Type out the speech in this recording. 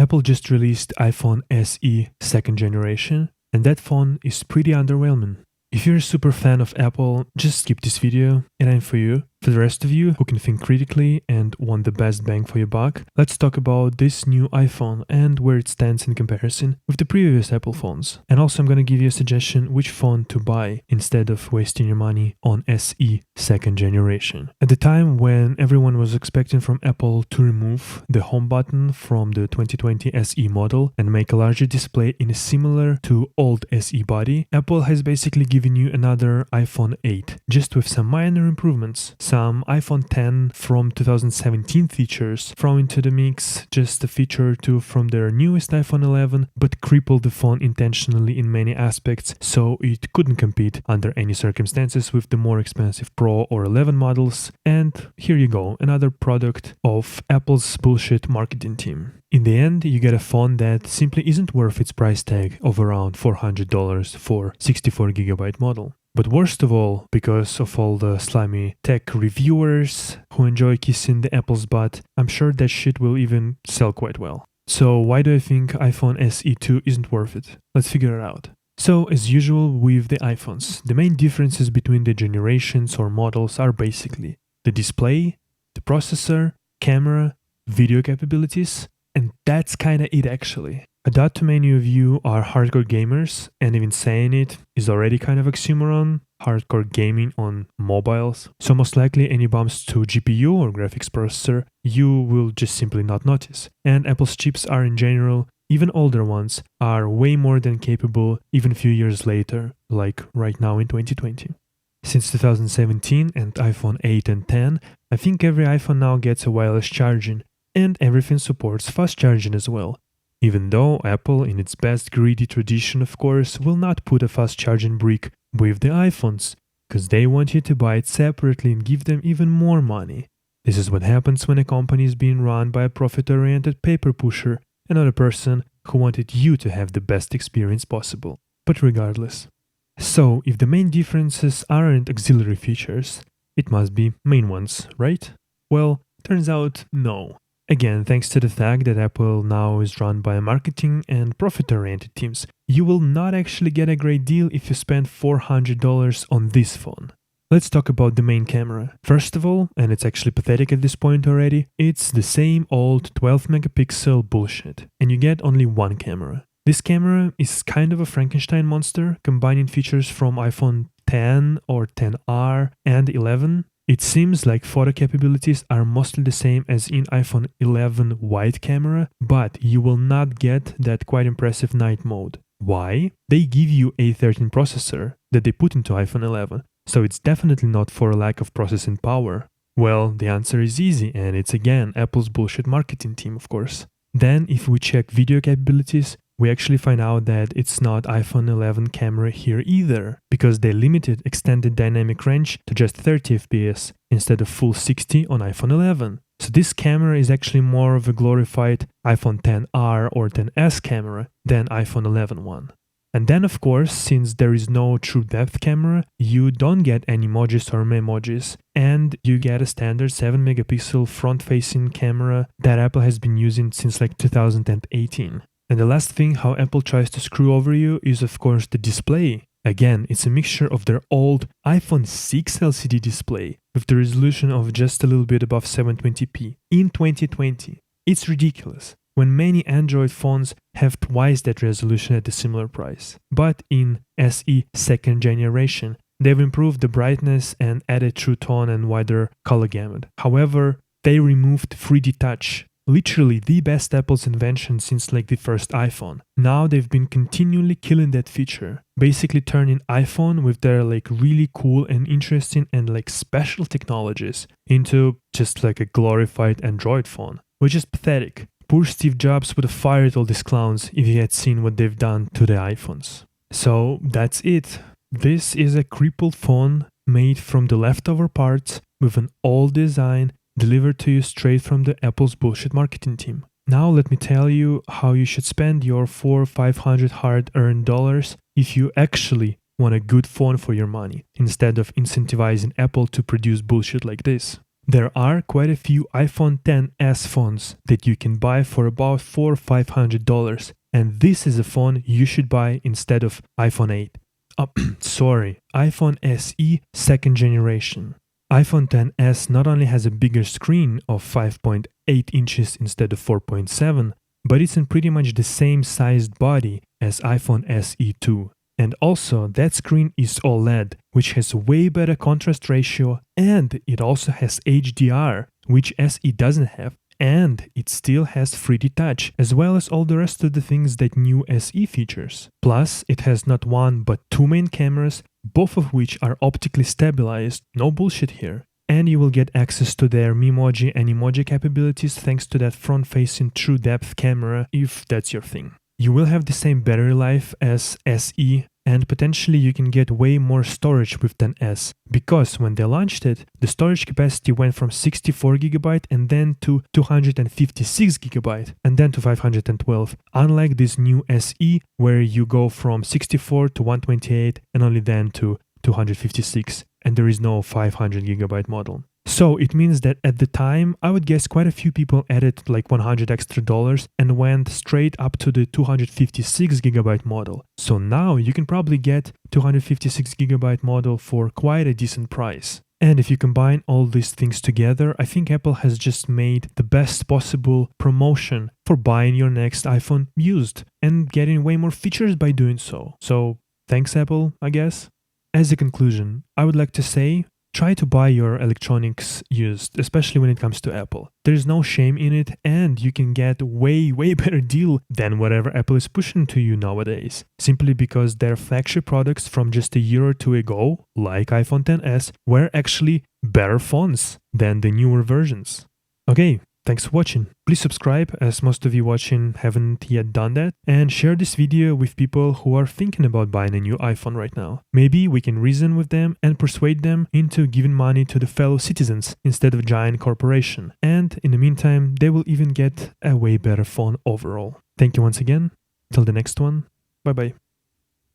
Apple just released iPhone SE 2nd generation, and that phone is pretty underwhelming. If you're a super fan of Apple, just skip this video, it ain't for you. For the rest of you who can think critically and want the best bang for your buck, let's talk about this new iPhone and where it stands in comparison with the previous Apple phones. And also I'm gonna give you a suggestion which phone to buy instead of wasting your money on SE 2nd generation. At the time when everyone was expecting from Apple to remove the home button from the 2020 SE model and make a larger display in a similar to old SE body, Apple has basically given you another iPhone 8, just with some minor improvements. Some iPhone X from 2017 features thrown into the mix, just a feature or two from their newest iPhone 11, but crippled the phone intentionally in many aspects, so it couldn't compete under any circumstances with the more expensive Pro or 11 models. And here you go, another product of Apple's bullshit marketing team. In the end, you get a phone that simply isn't worth its price tag of around $400 for 64GB model. But worst of all, because of all the slimy tech reviewers who enjoy kissing the Apple's butt, I'm sure that shit will even sell quite well. So why do I think iPhone SE2 isn't worth it? Let's figure it out. So as usual with the iPhones, the main differences between the generations or models are basically the display, the processor, camera, video capabilities, and that's kinda it actually. I doubt too many of you are hardcore gamers, and even saying it is already kind of oxymoron, hardcore gaming on mobiles. So most likely any bumps to GPU or graphics processor you will just simply not notice. And Apple's chips are in general, even older ones, are way more than capable even a few years later, like right now in 2020. Since 2017 and iPhone 8 and 10, I think every iPhone now gets a wireless charging, and everything supports fast charging as well. Even though Apple, in its best greedy tradition of course, will not put a fast charging brick with the iPhones, because they want you to buy it separately and give them even more money. This is what happens when a company is being run by a profit-oriented paper pusher and not a person who wanted you to have the best experience possible. But regardless. So, if the main differences aren't auxiliary features, it must be main ones, right? Well, turns out no. Again, thanks to the fact that Apple now is run by marketing and profit-oriented teams, you will not actually get a great deal if you spend $400 on this phone. Let's talk about the main camera. First of all, and it's actually pathetic at this point already, it's the same old 12-megapixel bullshit, and you get only one camera. This camera is kind of a Frankenstein monster, combining features from iPhone X or XR and 11. It seems like photo capabilities are mostly the same as in iPhone 11 wide camera, but you will not get that quite impressive night mode. Why? They give you A13 processor that they put into iPhone 11, so it's definitely not for a lack of processing power. Well, the answer is easy, and it's again Apple's bullshit marketing team, of course. Then, if we check video capabilities, we actually find out that it's not iPhone 11 camera here either, because they limited extended dynamic range to just 30 fps instead of full 60 on iPhone 11. So this camera is actually more of a glorified iPhone XR or XS camera than iPhone 11 one. And then of course, since there is no true depth camera, you don't get any emojis or memojis, and you get a standard 7-megapixel front-facing camera that Apple has been using since like 2018. And the last thing how Apple tries to screw over you is of course the display. Again, it's a mixture of their old iPhone 6 LCD display with the resolution of just a little bit above 720p in 2020. It's ridiculous, when many Android phones have twice that resolution at a similar price. But in SE 2nd generation, they've improved the brightness and added true tone and wider color gamut. However, they removed 3D touch. Literally the best Apple's invention since like the first iPhone. Now they've been continually killing that feature, basically turning iPhone with their like really cool and interesting and like special technologies into just like a glorified Android phone, which is pathetic. Poor Steve Jobs would have fired all these clowns if he had seen what they've done to the iPhones. So that's it. This is a crippled phone made from the leftover parts with an old design delivered to you straight from the Apple's bullshit marketing team. Now let me tell you how you should spend your $400 or $500 hard-earned dollars if you actually want a good phone for your money, instead of incentivizing Apple to produce bullshit like this. There are quite a few iPhone XS phones that you can buy for about $400 or $500, and this is a phone you should buy instead of iPhone 8. Sorry, iPhone SE second generation. iPhone XS not only has a bigger screen of 5.8 inches instead of 4.7, but it's in pretty much the same sized body as iPhone SE 2. And also, that screen is OLED, which has way better contrast ratio, and it also has HDR, which SE doesn't have, and it still has 3D touch, as well as all the rest of the things that new SE features. Plus, it has not one but two main cameras, both of which are optically stabilized, no bullshit here. And you will get access to their Memoji and emoji capabilities thanks to that front-facing true depth camera, if that's your thing. You will have the same battery life as SE, and potentially you can get way more storage with XS, because when they launched it, the storage capacity went from 64GB and then to 256GB and then to 512, unlike this new SE where you go from 64 to 128 and only then to 256, and there is no 500GB model. So it means that at the time, I would guess quite a few people added like $100 extra and went straight up to the 256GB model. So now you can probably get 256GB model for quite a decent price. And if you combine all these things together, I think Apple has just made the best possible promotion for buying your next iPhone used and getting way more features by doing so. So thanks Apple, I guess. As a conclusion, I would like to say, try to buy your electronics used, especially when it comes to Apple. There's no shame in it, and you can get way better deal than whatever Apple is pushing to you nowadays. Simply because their flagship products from just a year or two ago, like iPhone XS, were actually better phones than the newer versions. Okay, thanks for watching. Please subscribe, as most of you watching haven't yet done that, and share this video with people who are thinking about buying a new iPhone right now. Maybe we can reason with them and persuade them into giving money to the fellow citizens instead of a giant corporation. And in the meantime, they will even get a way better phone overall. Thank you once again. Till the next one. Bye bye.